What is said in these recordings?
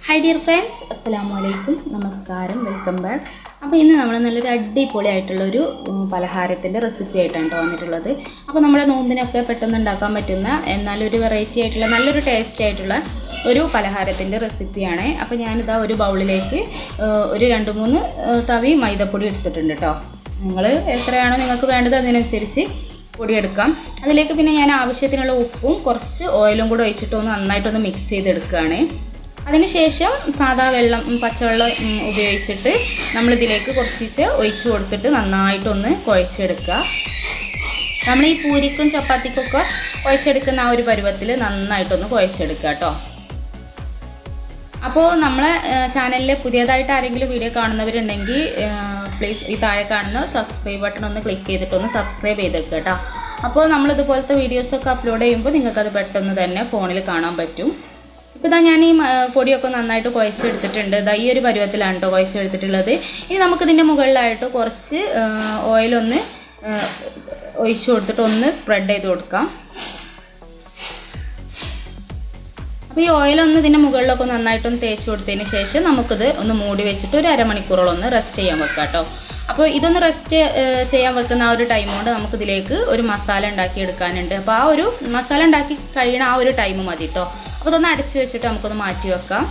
Hi dear friends, Assalamualaikum, Namaskaram, welcome back. അപ്പോൾ ഇന്ന് നമ്മൾ നല്ലൊരു അടിപൊളിയായിട്ടുള്ള ഒരു പലഹാരത്തിന്റെ റെസിപ്പി ആയിട്ടാണ് വന്നിട്ടുള്ളത്. അപ്പോൾ നമ്മുടെ നോമ്പിനൊക്കെ പെട്ടെന്ന് ഉണ്ടാക്കാൻ പറ്റുന്ന എന്നാൽ ഒരു വെറൈറ്റി ആയിട്ടുള്ള നല്ലൊരു ടേസ്റ്റ് ആയിട്ടുള്ള ഒരു പലഹാരത്തിന്റെ റെസിപ്പിയാണ്. അപ്പോൾ ഞാൻ ഇതാ ഒരു ബൗളിലേക്ക് ഒരു 2-3 തവി മൈദപ്പൊടി എടുത്തിട്ടുണ്ട് ട്ടോ. നിങ്ങൾ എത്രയാണോ നിങ്ങൾക്ക് വേണ്ടത് അതിനനുസരിച്ച് പൊടി എടുക്കാം. അതിലേക്ക് പിന്നെ ഞാൻ ആവശ്യത്തിനുള്ള ഉപ്പും കുറച്ച് ഓയിലും കൂടി ഒഴിച്ചിട്ട് നന്നായിട്ട് മിക്സ് ചെയ്തെടുക്കുകയാണ്. അതിനുശേഷം സാധാ വെള്ളം പച്ചവെള്ളം ഉപയോഗിച്ചിട്ട് നമ്മൾ ഇതിലേക്ക് കുറച്ച് ഒഴിച്ച് കൊടുത്തിട്ട് നന്നായിട്ടൊന്ന് കുഴച്ചെടുക്കുക. നമ്മൾ ഈ പൂരിക്കും ചപ്പാത്തിക്കൊക്കെ കുഴച്ചെടുക്കുന്ന ആ ഒരു പരുവത്തിൽ നന്നായിട്ടൊന്ന് കുഴച്ചെടുക്കുക കേട്ടോ. അപ്പോൾ നമ്മളെ ചാനലിൽ പുതിയതായിട്ട് ആരെങ്കിലും വീഡിയോ കാണുന്നവരുണ്ടെങ്കിൽ പ്ലീസ് ഈ താഴെ കാണുന്ന സബ്സ്ക്രൈബ് ബട്ടൺ ഒന്ന് ക്ലിക്ക് ചെയ്തിട്ടൊന്ന് സബ്സ്ക്രൈബ് ചെയ്തേക്കുക കേട്ടോ. അപ്പോൾ നമ്മളിതുപോലത്തെ വീഡിയോസൊക്കെ അപ്ലോഡ് ചെയ്യുമ്പോൾ നിങ്ങൾക്കത് പെട്ടെന്ന് തന്നെ ഫോണിൽ കാണാൻ പറ്റും. ഇപ്പോൾ ഇതാ ഞാൻ ഈ പൊടിയൊക്കെ നന്നായിട്ട് കുഴച്ചെടുത്തിട്ടുണ്ട്. ഇതാ ഈ ഒരു പരുവത്തിലാണ് കേട്ടോ കുഴച്ചെടുത്തിട്ടുള്ളത്. ഇനി നമുക്കിതിൻ്റെ മുകളിലായിട്ട് കുറച്ച് ഓയിലൊന്ന് ഒഴിച്ച് കൊടുത്തിട്ട് ഒന്ന് സ്പ്രെഡ് ചെയ്ത് കൊടുക്കാം. അപ്പോൾ ഈ ഓയിലൊന്ന് ഇതിൻ്റെ മുകളിലൊക്കെ നന്നായിട്ടൊന്ന് തേച്ച് കൊടുത്തതിന് ശേഷം നമുക്കിത് ഒന്ന് മൂടി വെച്ചിട്ട് ഒരു അരമണിക്കൂറോളം ഒന്ന് റെസ്റ്റ് ചെയ്യാൻ വെക്കാം കേട്ടോ. അപ്പോൾ ഇതൊന്ന് റെസ്റ്റ് ചെയ്യാൻ വെക്കുന്ന ആ ഒരു ടൈം കൊണ്ട് നമുക്കിതിലേക്ക് ഒരു മസാല ഉണ്ടാക്കി എടുക്കാനുണ്ട്. അപ്പോൾ ആ ഒരു മസാല ഉണ്ടാക്കി കഴിയണ ആ ഒരു ടൈം മതി കേട്ടോ. അപ്പോൾ ഇതൊന്ന് അടച്ച് വെച്ചിട്ട് നമുക്കൊന്ന് മാറ്റി വെക്കാം.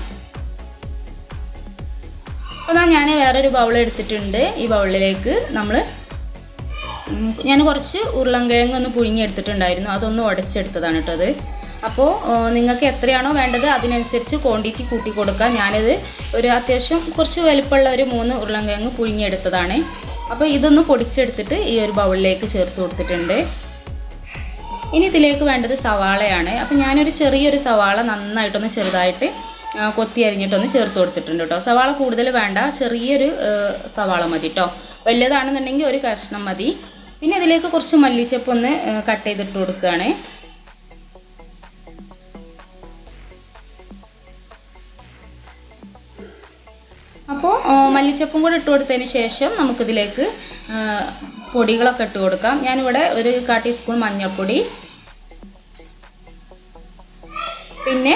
അപ്പോൾ ഞാൻ വേറൊരു ബൗൾ എടുത്തിട്ടുണ്ട്. ഈ ബൗളിലേക്ക് ഞാൻ കുറച്ച് ഉരുളൻകിഴങ്ങ് ഒന്ന് പുഴുങ്ങിയെടുത്തിട്ടുണ്ടായിരുന്നു. അതൊന്ന് ഉടച്ചെടുത്തതാണ് കേട്ടോ അത്. അപ്പോൾ നിങ്ങൾക്ക് എത്രയാണോ വേണ്ടത് അതിനനുസരിച്ച് ക്വാണ്ടിറ്റി കൂട്ടി കൊടുക്കുക. ഞാനിത് ഒരു അത്യാവശ്യം കുറച്ച് വലുപ്പമുള്ള ഒരു 3 ഉരുളൻകിഴങ്ങ് പുഴുങ്ങിയെടുത്തതാണ്. അപ്പോൾ ഇതൊന്ന് പൊടിച്ചെടുത്തിട്ട് ഈ ഒരു ബൗളിലേക്ക് ചേർത്ത് കൊടുത്തിട്ടുണ്ട്. ഇനി ഇതിലേക്ക് വേണ്ടത് സവാളയാണ്. അപ്പോൾ ഞാനൊരു ചെറിയൊരു സവാള നന്നായിട്ടൊന്ന് ചെറുതായിട്ട് കൊത്തി അരിഞ്ഞിട്ടൊന്ന് ചേർത്ത് കൊടുത്തിട്ടുണ്ട് കേട്ടോ. സവാള കൂടുതൽ വേണ്ട, ചെറിയൊരു സവാള മതി കേട്ടോ. വലിയതാണെന്നുണ്ടെങ്കിൽ ഒരു കഷ്ണം മതി. പിന്നെ ഇതിലേക്ക് കുറച്ച് മല്ലിച്ചപ്പ് ഒന്ന് കട്ട് ചെയ്തിട്ട് കൊടുക്കുകയാണ്. അപ്പോൾ മല്ലിച്ചപ്പും കൂടെ ഇട്ട് കൊടുത്തതിന് ശേഷം നമുക്കിതിലേക്ക് പൊടികളൊക്കെ ഇട്ട് കൊടുക്കാം. ഞാനിവിടെ ഒരു 1/4 ടീസ്പൂൺ മഞ്ഞൾപ്പൊടി, പിന്നെ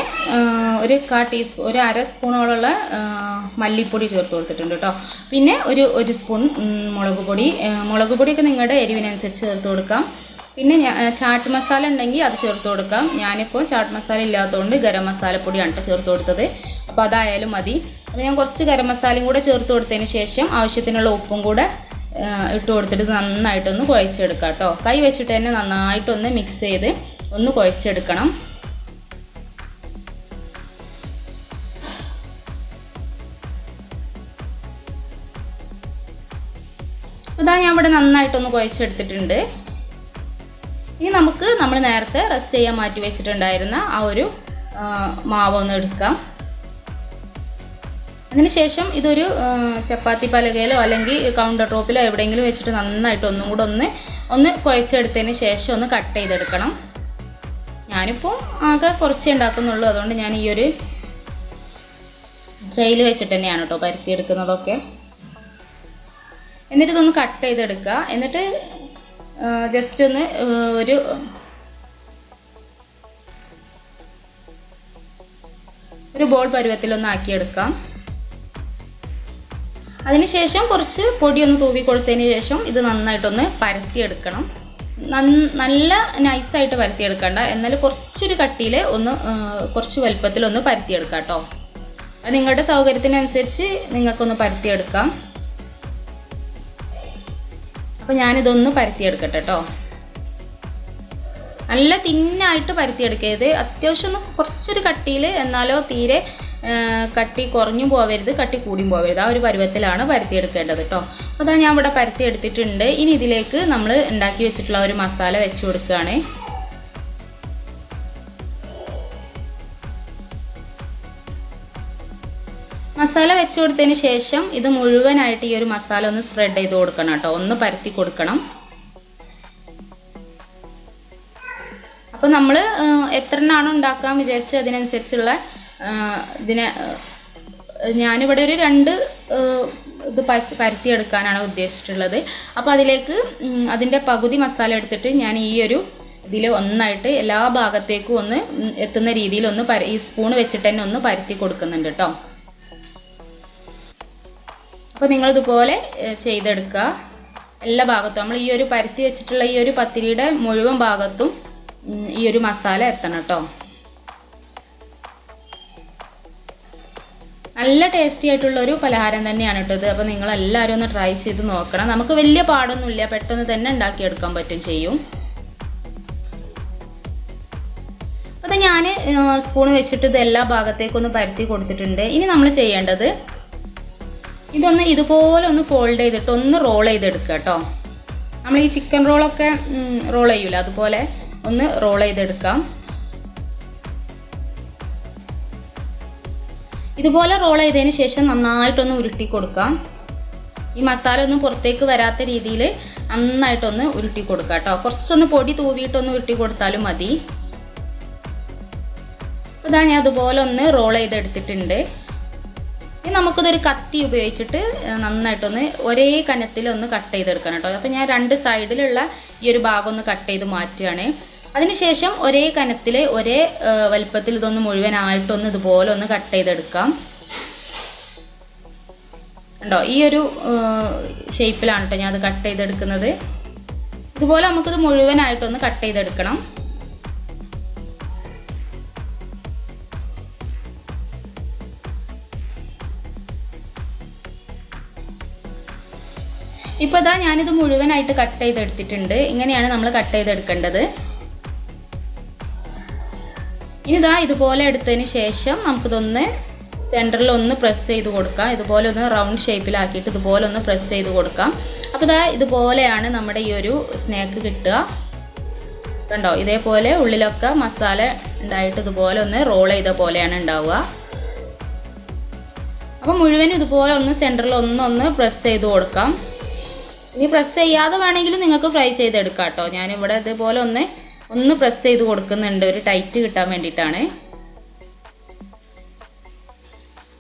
ഒരു 1/2 സ്പൂണോളമുള്ള മല്ലിപ്പൊടി ചേർത്ത് കൊടുത്തിട്ടുണ്ട് കേട്ടോ. പിന്നെ ഒരു സ്പൂൺ മുളക് പൊടിയൊക്കെ നിങ്ങളുടെ എരിവിനനുസരിച്ച് ചേർത്ത് കൊടുക്കാം. പിന്നെ ചാട്ട് മസാല ഉണ്ടെങ്കിൽ അത് ചേർത്ത് കൊടുക്കാം. ഞാനിപ്പോൾ ചാട്ട് മസാല ഇല്ലാത്തതുകൊണ്ട് ഗരം മസാലപ്പൊടിയാണ് കേട്ടോ ചേർത്ത് കൊടുത്തത്. അപ്പോൾ അതായാലും മതി. അപ്പോൾ ഞാൻ കുറച്ച് ഗരം മസാലയും കൂടെ ചേർത്ത് കൊടുത്തതിന് ശേഷം ആവശ്യത്തിനുള്ള ഉപ്പും കൂടെ ഇട്ട് കൊടുത്തിട്ട് നന്നായിട്ടൊന്ന് കുഴച്ചെടുക്കാം കേട്ടോ. കൈ വെച്ചിട്ട് തന്നെ നന്നായിട്ടൊന്ന് മിക്സ് ചെയ്ത് ഒന്ന് കുഴച്ചെടുക്കണം. അതാ ഞാൻ ഇവിടെ നന്നായിട്ടൊന്ന് കുഴച്ചെടുത്തിട്ടുണ്ട്. ഇനി നമ്മൾ നേരത്തെ റെസ്റ്റ് ചെയ്യാൻ മാറ്റി വെച്ചിട്ടുണ്ടായിരുന്ന ആ ഒരു മാവ് ഒന്ന് എടുക്കാം. അതിനുശേഷം ഇതൊരു ചപ്പാത്തി പലകയിലോ അല്ലെങ്കിൽ കൗണ്ടർ ടോപ്പിലോ എവിടെയെങ്കിലും വെച്ചിട്ട് നന്നായിട്ട് ഒന്നും കൂടെ ഒന്ന് കുഴച്ചെടുത്തതിന് ശേഷം ഒന്ന് കട്ട് ചെയ്തെടുക്കണം. ഞാനിപ്പോൾ ആകെ കുറച്ചേ ഉണ്ടാക്കുന്നുള്ളൂ, അതുകൊണ്ട് ഞാൻ ഈ ഒരു ട്രെയിൽ വെച്ചിട്ട് തന്നെയാണ് കേട്ടോ പരത്തിയെടുക്കുന്നതൊക്കെ. എന്നിട്ട് ഇതൊന്ന് കട്ട് ചെയ്തെടുക്കുക. എന്നിട്ട് ജസ്റ്റ് ഒന്ന് ഒരു ബോൾ പരുവത്തിലൊന്ന് ആക്കിയെടുക്കാം. അതിനുശേഷം കുറച്ച് പൊടിയൊന്ന് തൂവി കൊടുത്തതിന് ശേഷം ഇത് നന്നായിട്ടൊന്ന് പരത്തിയെടുക്കണം. നല്ല നൈസായിട്ട് പരത്തിയെടുക്കണ്ട, എന്നാൽ കുറച്ചൊരു കട്ടിയിൽ കുറച്ച് വലുപ്പത്തിലൊന്ന് പരത്തിയെടുക്കാം കേട്ടോ. അത് നിങ്ങളുടെ സൗകര്യത്തിനനുസരിച്ച് നിങ്ങൾക്കൊന്ന് പരത്തിയെടുക്കാം. അപ്പോൾ ഞാനിതൊന്ന് പരത്തിയെടുക്കട്ടെ കേട്ടോ. നല്ല തിന്നായിട്ട് പരത്തിയെടുക്കരുത്, അത്യാവശ്യം കുറച്ചൊരു കട്ടിയിൽ, എന്നാലോ തീരെ കട്ടി കുറഞ്ഞും പോവരുത് കട്ടി കൂടിയും പോവരുത്. ആ ഒരു പരുവത്തിലാണ് പരത്തിയെടുക്കേണ്ടത് കേട്ടോ. അപ്പോൾ അതാ ഞാൻ ഇവിടെ പരത്തിയെടുത്തിട്ടുണ്ട്. ഇനി ഇതിലേക്ക് നമ്മൾ ഉണ്ടാക്കി വെച്ചിട്ടുള്ള ഒരു മസാല വെച്ച് കൊടുക്കുകയാണ്. മസാല വെച്ച് കൊടുത്തതിന് ശേഷം ഇത് മുഴുവനായിട്ട് ഈ ഒരു മസാല ഒന്ന് സ്പ്രെഡ് ചെയ്ത് കൊടുക്കണം കേട്ടോ, ഒന്ന് പരത്തി കൊടുക്കണം. അപ്പോൾ നമ്മൾ എത്ര എണ്ണമാണോ ഉണ്ടാക്കാൻ വിചാരിച്ച് അതിനനുസരിച്ചുള്ള ഞാനിവിടെ ഒരു 2 ഇത് പരത്തിയെടുക്കാനാണ് ഉദ്ദേശിച്ചിട്ടുള്ളത്. അപ്പോൾ അതിലേക്ക് അതിൻ്റെ പകുതി മസാല എടുത്തിട്ട് ഞാൻ ഈ ഒരു ഇതിൽ ഒന്നായിട്ട് എല്ലാ ഭാഗത്തേക്കും ഒന്ന് എത്തുന്ന രീതിയിൽ ഒന്ന് ഈ സ്പൂൺ വെച്ചിട്ട് തന്നെ ഒന്ന് പരത്തി കൊടുക്കുന്നുണ്ട് കേട്ടോ. അപ്പോൾ നിങ്ങളിതുപോലെ ചെയ്തെടുക്കുക. എല്ലാ ഭാഗത്തും നമ്മൾ ഈ ഒരു പരത്തി വെച്ചിട്ടുള്ള ഈ ഒരു പത്തിരിയുടെ മുഴുവൻ ഭാഗത്തും ഈ ഒരു മസാല എത്തണം കേട്ടോ. നല്ല ടേസ്റ്റി ആയിട്ടുള്ളൊരു പലഹാരം തന്നെയാണ് കേട്ടോ ഇത്. അപ്പോൾ നിങ്ങളെല്ലാവരും ഒന്ന് ട്രൈ ചെയ്ത് നോക്കണം. നമുക്ക് വലിയ പാടൊന്നുമില്ല, പെട്ടെന്ന് തന്നെ ഉണ്ടാക്കിയെടുക്കാൻ പറ്റും ചെയ്യും. അപ്പോൾ ഞാൻ സ്പൂൺ വെച്ചിട്ട് ഇത് എല്ലാ ഭാഗത്തേക്കൊന്ന് പരത്തി കൊടുത്തിട്ടുണ്ട്. ഇനി നമ്മൾ ചെയ്യേണ്ടത് ഇതൊന്ന് ഇതുപോലെ ഒന്ന് ഫോൾഡ് ചെയ്തിട്ട് ഒന്ന് റോൾ ചെയ്തെടുക്കുക കേട്ടോ. നമ്മൾ ഈ ചിക്കൻ റോളൊക്കെ റോൾ ചെയ്യൂല, അതുപോലെ ഒന്ന് റോൾ ചെയ്തെടുക്കാം. ഇതുപോലെ റോൾ ചെയ്തതിന് ശേഷം നന്നായിട്ടൊന്ന് ഉരുട്ടി കൊടുക്കാം. ഈ മസാല ഒന്നും പുറത്തേക്ക് വരാത്ത രീതിയിൽ നന്നായിട്ടൊന്ന് ഉരുട്ടി കൊടുക്കാം കേട്ടോ. കുറച്ചൊന്ന് പൊടി തൂവിയിട്ടൊന്ന് ഉരുട്ടി കൊടുത്താലും മതി. അപ്പോൾ ഇതാ ഞാൻ അതുപോലെ ഒന്ന് റോൾ ചെയ്തെടുത്തിട്ടുണ്ട്. ഇനി നമുക്കിതൊരു കത്തി ഉപയോഗിച്ചിട്ട് നന്നായിട്ടൊന്ന് ഒരേ കനത്തിൽ ഒന്ന് കട്ട് ചെയ്തെടുക്കണം കേട്ടോ. അപ്പോൾ ഞാൻ രണ്ട് സൈഡിലുള്ള ഈ ഒരു ഭാഗം ഒന്ന് കട്ട് ചെയ്ത് മാറ്റുകയാണ്. അതിനുശേഷം ഒരേ കനത്തിൽ ഒരേ വലുപ്പത്തിൽ ഇതൊന്ന് മുഴുവനായിട്ടൊന്ന് ഇതുപോലെ ഒന്ന് കട്ട് ചെയ്തെടുക്കാം കണ്ടോ. ഈ ഒരു ഷേപ്പിലാണ് കേട്ടോ ഞാൻ അത് കട്ട് ചെയ്തെടുക്കുന്നത്. ഇതുപോലെ നമുക്കിത് മുഴുവനായിട്ടൊന്ന് കട്ട് ചെയ്തെടുക്കണം. ഇപ്പോൾ ഇതാ ഞാനിത് മുഴുവനായിട്ട് കട്ട് ചെയ്തെടുത്തിട്ടുണ്ട്. ഇങ്ങനെയാണ് നമ്മൾ കട്ട് ചെയ്തെടുക്കേണ്ടത്. ഇനി ഇതാ ഇതുപോലെ എടുത്തതിന് ശേഷം നമുക്കിതൊന്ന് സെൻറ്ററിൽ ഒന്ന് പ്രസ് ചെയ്ത് കൊടുക്കാം. ഇതുപോലെ ഒന്ന് റൗണ്ട് ഷേപ്പിലാക്കിയിട്ട് ഇതുപോലെ ഒന്ന് പ്രസ് ചെയ്ത് കൊടുക്കാം. അപ്പോൾ ഇതാ ഇതുപോലെയാണ് നമ്മുടെ ഈ ഒരു സ്നാക്ക് കിട്ടുക കണ്ടോ. ഇതേപോലെ ഉള്ളിലൊക്കെ മസാല ഉണ്ടായിട്ട് ഇതുപോലെ ഒന്ന് റോൾ ചെയ്ത പോലെയാണ് ഉണ്ടാവുക. അപ്പോൾ മുഴുവനും ഇതുപോലെ ഒന്ന് സെൻറ്ററിൽ ഒന്ന് പ്രസ് ചെയ്ത് കൊടുക്കാം. ഇനി പ്രസ് ചെയ്യാതെ വേണമെങ്കിലും നിങ്ങൾക്ക് ഫ്രൈ ചെയ്തെടുക്കാം കേട്ടോ. ഞാനിവിടെ ഇതുപോലെ ഒന്ന് പ്രസ് ചെയ്ത് കൊടുക്കുന്നുണ്ട്, ഒരു ടൈറ്റ് കിട്ടാൻ വേണ്ടിയിട്ടാണ്.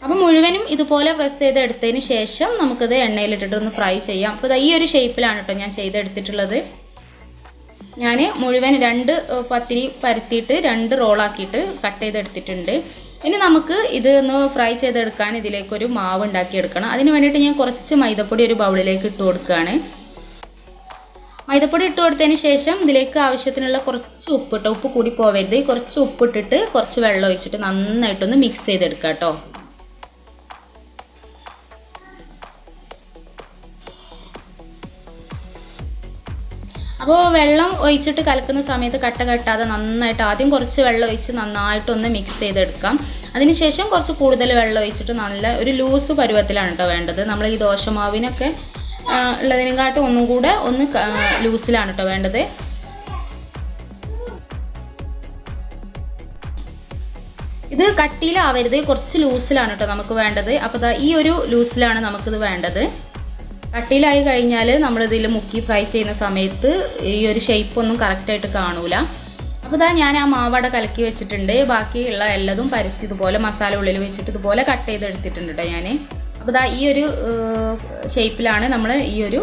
അപ്പം മുഴുവനും ഇതുപോലെ പ്രസ് ചെയ്തെടുത്തതിന് ശേഷം നമുക്കിത് എണ്ണയിലിട്ടിട്ടൊന്ന് ഫ്രൈ ചെയ്യാം. അപ്പോൾ ഈ ഒരു ഷേപ്പിലാണ് കേട്ടോ ഞാൻ ചെയ്തെടുത്തിട്ടുള്ളത്. ഞാൻ മുഴുവൻ 2 പത്തിരി പരത്തിയിട്ട് 2 റോളാക്കിയിട്ട് കട്ട് ചെയ്തെടുത്തിട്ടുണ്ട്. ഇനി നമുക്ക് ഇത് ഒന്ന് ഫ്രൈ ചെയ്തെടുക്കാൻ ഇതിലേക്കൊരു മാവ് ഉണ്ടാക്കിയെടുക്കണം. അതിന് വേണ്ടിയിട്ട് ഞാൻ കുറച്ച് മൈദപ്പൊടി ഒരു ബൗളിലേക്ക് ഇട്ട് കൊടുക്കുകയാണ്. മൈദപ്പൊടി ഇട്ട് കൊടുത്തതിന് ശേഷം ഇതിലേക്ക് ആവശ്യത്തിനുള്ള കുറച്ച് ഉപ്പ് കേട്ടോ. ഉപ്പ് കൂടി പോവരുത്. കുറച്ച് ഉപ്പിട്ടിട്ട് കുറച്ച് വെള്ളം ഒഴിച്ചിട്ട് നന്നായിട്ടൊന്ന് മിക്സ് ചെയ്തെടുക്കാം കേട്ടോ. അപ്പോൾ വെള്ളം ഒഴിച്ചിട്ട് കലക്കുന്ന സമയത്ത് കട്ട കെട്ടാതെ നന്നായിട്ട് ആദ്യം കുറച്ച് വെള്ളം ഒഴിച്ച് നന്നായിട്ടൊന്ന് മിക്സ് ചെയ്തെടുക്കാം. അതിനുശേഷം കുറച്ച് കൂടുതൽ വെള്ളം ഒഴിച്ചിട്ട് നല്ല ഒരു ലൂസ് പരുവത്തിലാണ് കേട്ടോ വേണ്ടത്. നമ്മൾ ഈ ദോശമാവിനൊക്കെ ഉള്ളതിനെക്കാട്ടും ഒന്നും കൂടെ ഒന്ന് ലൂസിലാണ് കേട്ടോ വേണ്ടത്. ഇത് കട്ടിയിലാവരുത്, കുറച്ച് ലൂസിലാണ് കേട്ടോ നമുക്ക് വേണ്ടത്. അപ്പോൾ ഈ ഒരു ലൂസിലാണ് നമുക്കിത് വേണ്ടത്. കട്ടിയിലായി കഴിഞ്ഞാൽ നമ്മളിതിൽ മുക്കി ഫ്രൈ ചെയ്യുന്ന സമയത്ത് ഈ ഒരു ഷേപ്പ് ഒന്നും കറക്റ്റായിട്ട് കാണൂല. അപ്പോൾ ഞാൻ ആ മാവട കലക്കി വെച്ചിട്ടുണ്ട്. ബാക്കിയുള്ള എല്ലാതും പരത്തി ഇതുപോലെ മസാല ഉള്ളിൽ വെച്ചിട്ട് ഇതുപോലെ കട്ട് ചെയ്തെടുത്തിട്ടുണ്ട് കേട്ടോ ഞാൻ. അപ്പോൾ ഈ ഒരു ഷേപ്പിലാണ് നമ്മൾ ഈ ഒരു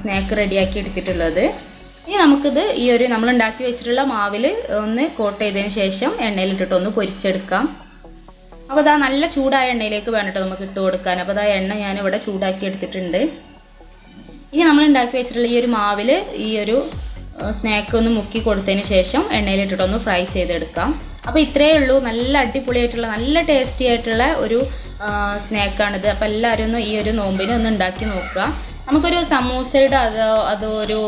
സ്നാക്ക് റെഡിയാക്കി എടുത്തിട്ടുള്ളത്. ഇനി നമുക്കിത് ഈ ഒരു നമ്മൾ ഉണ്ടാക്കി വെച്ചിട്ടുള്ള മാവിൽ ഒന്ന് കോട്ട് ചെയ്തതിന് ശേഷം എണ്ണയിലിട്ടിട്ട് ഒന്ന് പൊരിച്ചെടുക്കാം. അപ്പോൾ നല്ല ചൂടായ എണ്ണയിലേക്ക് വേണം കേട്ടോ നമുക്ക് ഇട്ട് കൊടുക്കാൻ. അപ്പോൾ എണ്ണ ഞാനിവിടെ ചൂടാക്കി എടുത്തിട്ടുണ്ട്. ഇനി നമ്മൾ ഉണ്ടാക്കി വെച്ചിട്ടുള്ള ഈ ഒരു മാവിൽ ഈ ഒരു സ്നാക്ക് ഒന്ന് മുക്കി കൊടുത്തതിന് ശേഷം എണ്ണയിലിട്ടിട്ടൊന്ന് ഫ്രൈ ചെയ്തെടുക്കാം. അപ്പോൾ ഇത്രയേ ഉള്ളൂ. നല്ല അടിപൊളിയായിട്ടുള്ള നല്ല ടേസ്റ്റി ആയിട്ടുള്ള ഒരു സ്നാക്കാണിത്. അപ്പോൾ എല്ലാവരും ഒന്ന് ഈ ഒരു നോമ്പിന് ഒന്ന് ഉണ്ടാക്കി നോക്കുക. നമുക്കൊരു സമൂസയുടെ അതോ ഒരു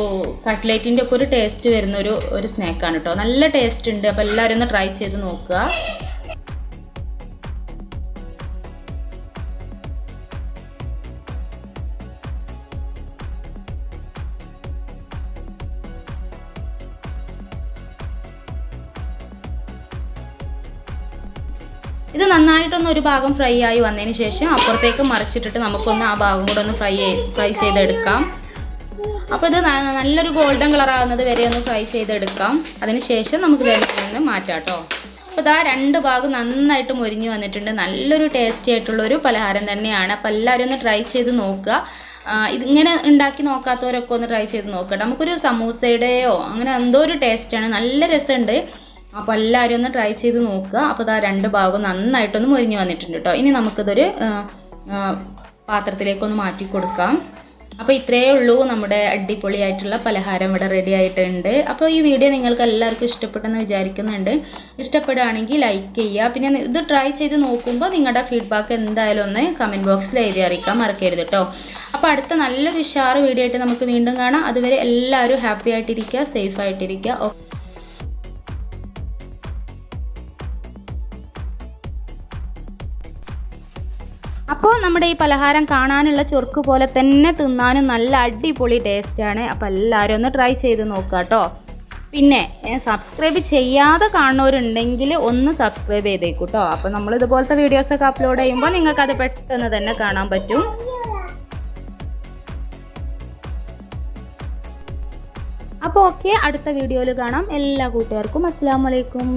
കട്ട്ലേറ്റിൻ്റെ ഒക്കെ ഒരു ടേസ്റ്റ് വരുന്ന ഒരു സ്നാക്കാണ് കേട്ടോ. നല്ല ടേസ്റ്റ് ഉണ്ട്. അപ്പോൾ എല്ലാവരും ഒന്ന് ട്രൈ ചെയ്ത് നോക്കുക. ഇത് നന്നായിട്ടൊന്ന് ഒരു ഭാഗം ഫ്രൈ ആയി വന്നതിന് ശേഷം അപ്പുറത്തേക്ക് മറിച്ചിട്ടിട്ട് നമുക്കൊന്ന് ആ ഭാഗം കൂടെ ഒന്ന് ഫ്രൈ ചെയ്തെടുക്കാം. അപ്പോൾ ഇത് നല്ലൊരു ഗോൾഡൻ കളർ ആകുന്നത് വരെ ഒന്ന് ഫ്രൈ ചെയ്തെടുക്കാം. അതിന് ശേഷം നമുക്ക് ഇതിൽ നിന്ന് മാറ്റാം കേട്ടോ. അപ്പോൾ 2 ഭാഗം നന്നായിട്ട് മൊരിഞ്ഞ് വന്നിട്ടുണ്ട്. നല്ലൊരു ടേസ്റ്റി ആയിട്ടുള്ളൊരു പലഹാരം തന്നെയാണ്. അപ്പോൾ എല്ലാവരും ഒന്ന് ട്രൈ ചെയ്ത് നോക്കുക. ഇതിങ്ങനെ ഉണ്ടാക്കി നോക്കാത്തവരൊക്കെ ഒന്ന് ട്രൈ ചെയ്ത് നോക്കട്ടെ. നമുക്കൊരു സമൂസയുടെയോ അങ്ങനെ എന്തോ ഒരു ടേസ്റ്റാണ്, നല്ല രസമുണ്ട്. അപ്പോൾ എല്ലാവരും ഒന്ന് ട്രൈ ചെയ്ത് നോക്കുക. അപ്പോൾ ഇതാ 2 ഭാഗവും നന്നായിട്ടൊന്ന് മൊരിഞ്ഞ് വന്നിട്ടുണ്ട് കേട്ടോ. ഇനി നമുക്കിതൊരു പാത്രത്തിലേക്കൊന്ന് മാറ്റി കൊടുക്കാം. അപ്പോൾ ഇത്രയേ ഉള്ളൂ, നമ്മുടെ അടിപൊളിയായിട്ടുള്ള പലഹാരം ഇവിടെ റെഡി ആയിട്ടുണ്ട്. അപ്പോൾ ഈ വീഡിയോ നിങ്ങൾക്ക് എല്ലാവർക്കും ഇഷ്ടപ്പെട്ടെന്ന് വിചാരിക്കുന്നുണ്ട്. ഇഷ്ടപ്പെടുകയാണെങ്കിൽ ലൈക്ക് ചെയ്യുക. പിന്നെ ഇത് ട്രൈ ചെയ്ത് നോക്കുമ്പോൾ നിങ്ങളുടെ ഫീഡ്ബാക്ക് എന്തായാലും ഒന്ന് കമൻറ്റ് ബോക്സിൽ എഴുതി അറിയിക്കാൻ മറക്കരുത് കേട്ടോ. അപ്പോൾ അടുത്ത നല്ലൊരു ഉഷാറ് വീഡിയോ ആയിട്ട് നമുക്ക് വീണ്ടും കാണാം. അതുവരെ എല്ലാവരും ഹാപ്പി ആയിട്ടിരിക്കുക, സേഫ് ആയിട്ടിരിക്കുക. അപ്പോൾ നമ്മുടെ ഈ പലഹാരം കാണാനുള്ള ചൊർക്ക് പോലെ തന്നെ തിന്നാനും നല്ല അടിപൊളി ടേസ്റ്റാണ്. അപ്പോൾ എല്ലാവരും ഒന്ന് ട്രൈ ചെയ്ത് നോക്കുക കേട്ടോ. പിന്നെ സബ്സ്ക്രൈബ് ചെയ്യാതെ കാണുന്നവരുണ്ടെങ്കിൽ ഒന്ന് സബ്സ്ക്രൈബ് ചെയ്തേക്കും കേട്ടോ. അപ്പോൾ നമ്മൾ ഇതുപോലത്തെ വീഡിയോസൊക്കെ അപ്ലോഡ് ചെയ്യുമ്പോൾ നിങ്ങൾക്കത് പെട്ടെന്ന് തന്നെ കാണാൻ പറ്റും. അപ്പോൾ ഓക്കെ, അടുത്ത വീഡിയോയിൽ കാണാം. എല്ലാ കൂട്ടുകാർക്കും അസ്സലാമു അലൈക്കും.